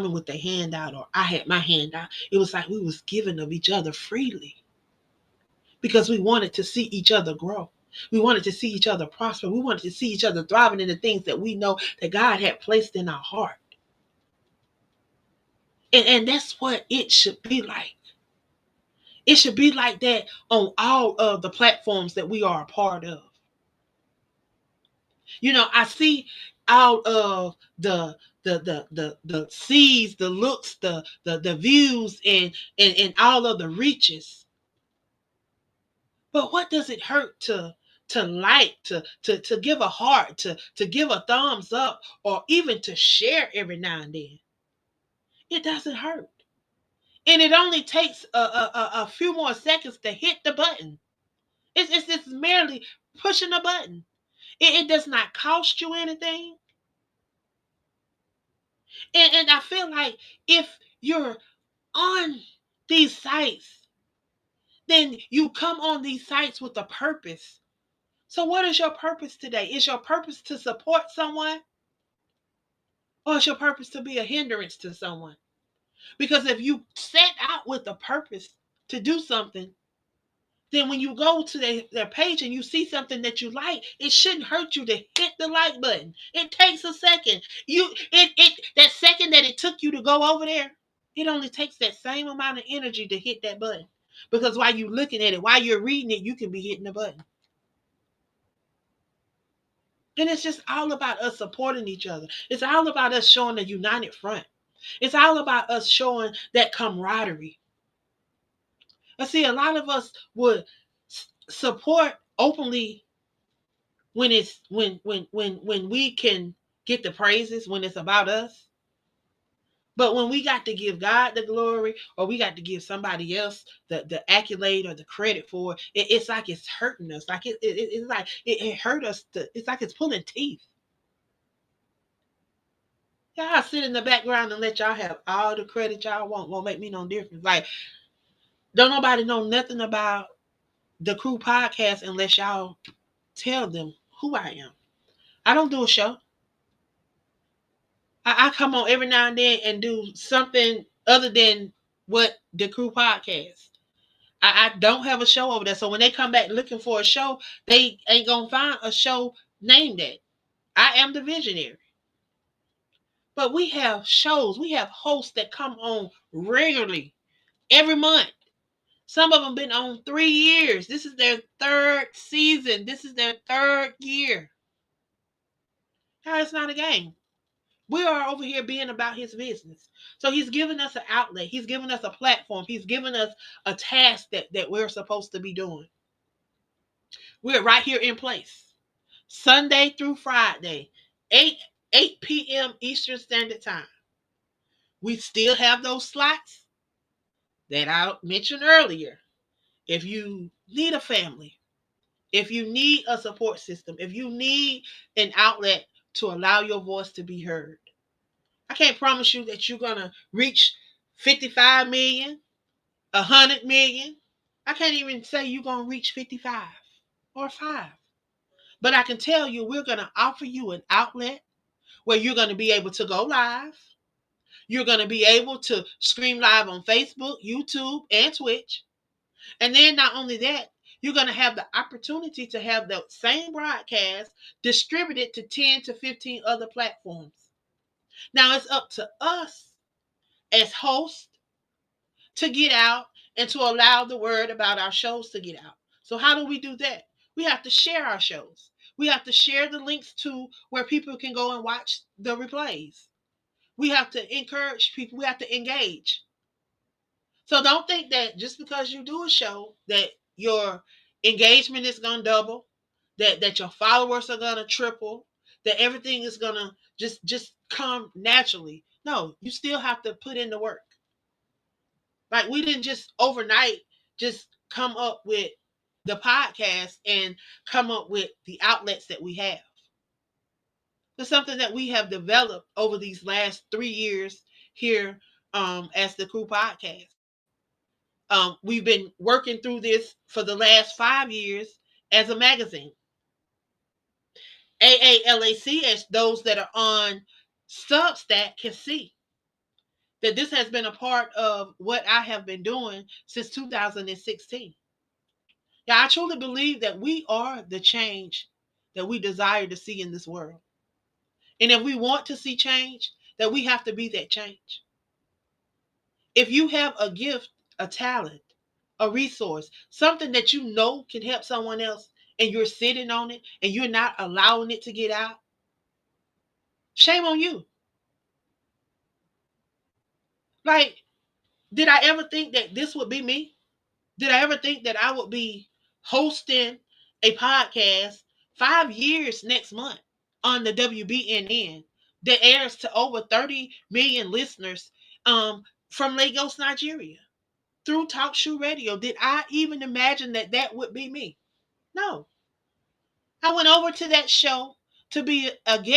with the hand out or I had my hand out. It was like we was giving of each other freely because we wanted to see each other grow. We wanted to see each other prosper. We wanted to see each other thriving in the things that we know that God had placed in our heart. And that's what it should be like. It should be like that on all of the platforms that we are a part of. I see out of the seeds, the looks, the views, and all of the reaches. But what does it hurt to like, to give a heart, to give a thumbs up, or even to share every now and then? It doesn't hurt. And it only takes a few more seconds to hit the button. It's merely pushing a button. It does not cost you anything. And I feel like if you're on these sites, then you come on these sites with a purpose. So what is your purpose today? Is your purpose to support someone? Or is your purpose to be a hindrance to someone? Because if you set out with a purpose to do something, then when you go to their page and you see something that you like, it shouldn't hurt you to hit the like button. It takes a second. That second that it took you to go over there, it only takes that same amount of energy to hit that button. Because while you're looking at it, while you're reading it, you can be hitting the button. And it's just all about us supporting each other. It's all about us showing a united front. It's all about us showing that camaraderie. I see a lot of us would support openly when it's when we can get the praises when it's about us. But when we got to give God the glory, or we got to give somebody else the accolade or the credit for it, it's like it's hurting us. Like it's like it hurt us. It's like it's pulling teeth. Y'all sit in the background and let y'all have all the credit y'all want. Won't make me no difference. Like, don't nobody know nothing about the Crew podcast unless y'all tell them who I am. I don't do a show. I come on every now and then and do something other than what the Crew podcast. I don't have a show over there. So when they come back looking for a show, they ain't gonna find a show named that. I am the visionary. But we have shows, we have hosts that come on regularly every month. Some of them been on 3 years. This is their third season. This is their third year. Now, it's not a game. We are over here being about his business. So he's given us an outlet. He's given us a platform. He's given us a task that we're supposed to be doing. We're right here in place. Sunday through Friday, 8 p.m. Eastern Standard Time. We still have those slots that I mentioned earlier. If you need a family, if you need a support system, if you need an outlet to allow your voice to be heard, I can't promise you that you're going to reach 55 million, 100 million. I can't even say you're going to reach 55 or 5. But I can tell you we're going to offer you an outlet where you're going to be able to go live. You're going to be able to stream live on Facebook, YouTube, and Twitch. And then not only that, you're going to have the opportunity to have the same broadcast distributed to 10 to 15 other platforms. Now it's up to us as hosts to get out and to allow the word about our shows to get out. So how do we do that? We have to share our shows. We have to share the links to where people can go and watch the replays. We have to encourage people. We have to engage. So don't think that just because you do a show that your engagement is gonna double, that your followers are gonna triple, that everything is gonna just come naturally. No, you still have to put in the work. Like we didn't just overnight just come up with the podcast and come up with the outlets that we have. It's something that we have developed over these last 3 years here as the Crew Podcast. We've been working through this for the last 5 years as a magazine. AALAC, as those that are on Substack can see. that this has been a part of what I have been doing since 2016. Yeah, I truly believe that we are the change that we desire to see in this world. And if we want to see change, that we have to be that change. If you have a gift, a talent, a resource, something that you know can help someone else, and you're sitting on it and you're not allowing it to get out, shame on you. Like, did I ever think that this would be me? Did I ever think that I would be hosting a podcast 5 years next month on the WBNN that airs to over 30 million listeners from Lagos, Nigeria through Talk Shoe Radio? Did I even imagine that that would be me? No. I went over to that show to be a guest